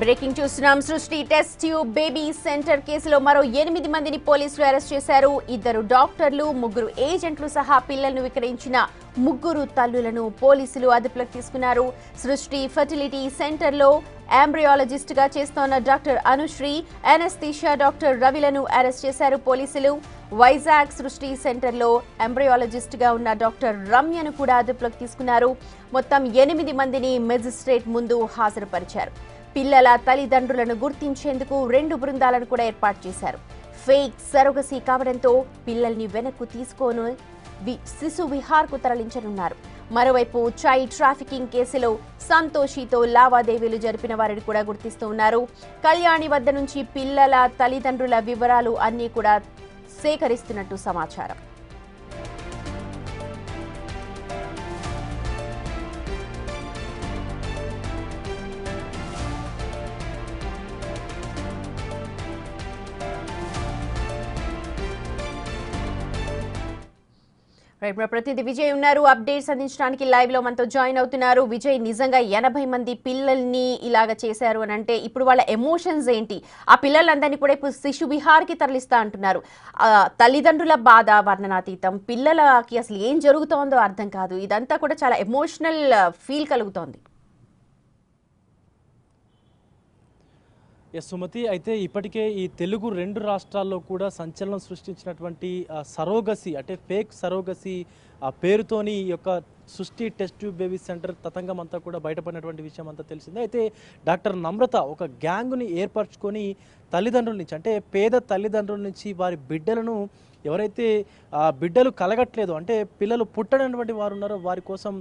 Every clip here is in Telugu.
బ్రేకింగ్ చూస్తున్నాం. సృష్టి టెస్ట్ ట్యూబ్ బేబీ సెంటర్ కేసులో మరో 8 మందిని పోలీసులు అరెస్ట్ చేశారు. 2 డాక్టర్లు, 3 ఏజెంట్లు సహా పిల్లలను విక్రయించిన 3 తల్లులను పోలీసులు అదుపులోకి తీసుకున్నారు. సృష్టి ఫెర్టిలిటీ సెంటర్లో ఎంబ్రియాలజిస్ట్ గా చేస్తోన్న డాక్టర్ అనుశ్రీ, అనస్థీషియా డాక్టర్ రవిలను అరెస్ట్ చేశారు పోలీసులు. వైజాగ్ సృష్టి సెంటర్లో ఎంబ్రియాలజిస్ట్ గా ఉన్న డాక్టర్ రమ్యను కూడా అదుపులోకి తీసుకున్నారు. మొత్తం 8 మందిని మెజిస్ట్రేట్ ముందు హాజరుపరిచారు. పిల్లల తల్లిదండ్రులను గుర్తించేందుకు 2 బృందాలను కూడా ఏర్పాటు చేశారు. ఫేక్ సరోగసీ కావడంతో పిల్లల్ని వెనక్కు తీసుకొని శిశు విహార్కు తరలించనున్నారు. మరోవైపు చైల్డ్ ట్రాఫికింగ్ కేసులో సంతోషితో లావాదేవీలు జరిపిన వారిని కూడా గుర్తిస్తూ ఉన్నారు. కళ్యాణి వద్ద నుంచి పిల్లల తల్లిదండ్రుల వివరాలు అన్నీ కూడా సేకరిస్తున్నట్టు సమాచారం. ప్రతినిధి విజయ్ ఉన్నారు. అప్డేట్స్ అందించడానికి లైవ్ లో మనతో జాయిన్ అవుతున్నారు. విజయ్, నిజంగా 80 మంది పిల్లల్ని ఇలాగ చేశారు అని అంటే ఇప్పుడు వాళ్ళ ఎమోషన్స్ ఏంటి? ఆ పిల్లలందరినీ కూడా ఇప్పుడు శిశు విహార్కి తరలిస్తా అంటున్నారు. తల్లిదండ్రుల బాధ వర్ణనాతీతం. పిల్లలకి అసలు ఏం జరుగుతోందో అర్థం కాదు. ఇదంతా కూడా చాలా ఎమోషనల్ ఫీల్ కలుగుతోంది. సుమతి, అయితే ఇప్పటికే ఈ తెలుగు 2 రాష్ట్రాల్లో కూడా సంచలనం సృష్టించినటువంటి సరోగసి అంటే ఫేక్ సరోగసి పేరుతోని ఈ యొక్క సృష్టి టెస్ట్ ట్యూబ్ బేబీ సెంటర్ తతంగం అంతా కూడా బయటపడినటువంటి విషయం అంతా తెలిసిందే. అయితే డాక్టర్ నమ్రత ఒక గ్యాంగ్ని ఏర్పరచుకొని తల్లిదండ్రుల నుంచి, అంటే పేద తల్లిదండ్రుల నుంచి వారి బిడ్డలను, ఎవరైతే బిడ్డలు కలగట్లేదు అంటే పిల్లలు పుట్టనటువంటి వారు ఉన్నారో వారి కోసం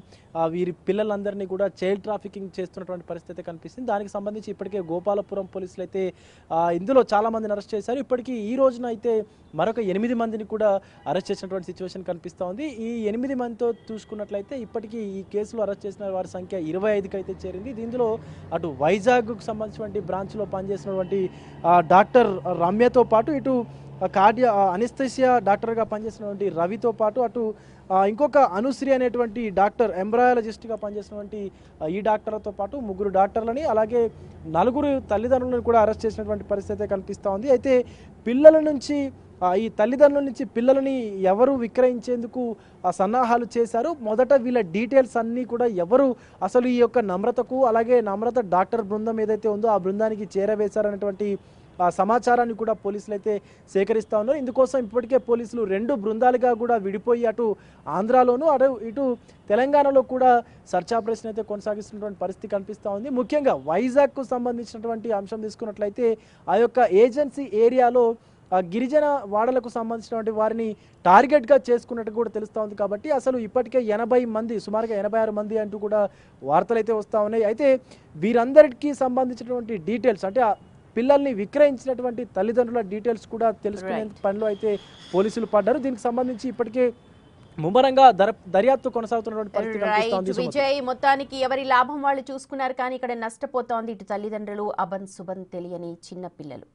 వీరి పిల్లలందరినీ కూడా చైల్డ్ ట్రాఫికింగ్ చేస్తున్నటువంటి పరిస్థితి కనిపిస్తుంది. దానికి సంబంధించి ఇప్పటికే గోపాలపురం పోలీసులు అయితే ఇందులో చాలామందిని అరెస్ట్ చేశారు. ఇప్పటికీ ఈ రోజున అయితే మరొక 8 మందిని కూడా అరెస్ట్ చేసినటువంటి సిచ్యువేషన్ కనిపిస్తూ ఉంది. ఈ 8 మందితో చూసుకున్నట్లయితే ఇప్పటికీ ఈ కేసులో అరెస్ట్ చేసిన వారి సంఖ్య 25కి అయితే చేరింది. దీనిలో అటు వైజాగ్కు సంబంధించినటువంటి బ్రాంచ్లో పనిచేసినటువంటి డాక్టర్ రమ్యతో పాటు ఇటు అనస్థీషియా డాక్టర్గా పనిచేసినటువంటి రవితో పాటు అటు ఇంకొక అనుశ్రీ అనేటువంటి డాక్టర్ ఎంబ్రాయాలజిస్ట్గా పనిచేసినటువంటి ఈ డాక్టర్తో పాటు 3 డాక్టర్లని, అలాగే 4 తల్లిదండ్రులను కూడా అరెస్ట్ చేసినటువంటి పరిస్థితి కనిపిస్తూ ఉంది. అయితే పిల్లల నుంచి ఈ తల్లిదండ్రుల నుంచి పిల్లలని ఎవరు విక్రయించేందుకు సన్నాహాలు చేశారు, మొదట వీళ్ళ డీటెయిల్స్ అన్నీ కూడా ఎవరు అసలు ఈ యొక్క నమ్రతకు, అలాగే నమ్రత డాక్టర్ బృందం ఏదైతే ఉందో ఆ బృందానికి చేరవేశారనేటువంటి సమాచారాన్ని కూడా పోలీసులు అయితే సేకరిస్తూ ఉన్నారు. ఇందుకోసం ఇప్పటికే పోలీసులు 2 బృందాలుగా కూడా విడిపోయి అటు ఆంధ్రాలోను ఇటు తెలంగాణలో కూడా సర్చ్ ఆపరేషన్ అయితే కొనసాగిస్తున్నటువంటి పరిస్థితి కనిపిస్తూ ఉంది. ముఖ్యంగా వైజాగ్కు సంబంధించినటువంటి అంశం తీసుకున్నట్లయితే ఆ యొక్క ఏజెన్సీ ఏరియాలో గిరిజన వాడలకు సంబంధించినటువంటి వారిని టార్గెట్గా చేసుకున్నట్టు కూడా తెలుస్తూ ఉంది. కాబట్టి అసలు ఇప్పటికే 80 మంది, సుమారుగా 86 మంది అంటూ కూడా వార్తలు అయితే వస్తూ ఉన్నాయి. అయితే వీరందరికీ సంబంధించినటువంటి డీటెయిల్స్, అంటే పిల్లల్ని విక్రయించినటువంటి తల్లిదండ్రుల డీటెయిల్స్ కూడా తెలుసుకునే పనిలో అయితే పోలీసులు పడ్డారు. దీనికి సంబంధించి ఇప్పటికే ముమ్మరంగా దర్యాప్తు కొనసాగుతున్నటువంటి పరిస్థితి కనిపిస్తోంది. విజయ్, మొత్తానికి ఎవరి లాభం వాళ్ళు చూసుకున్నారు, కానీ ఇక్కడ నష్టపోతోంది ఇటు తల్లిదండ్రులు, అబన్ సుబన్ తెలియని చిన్న పిల్లలు.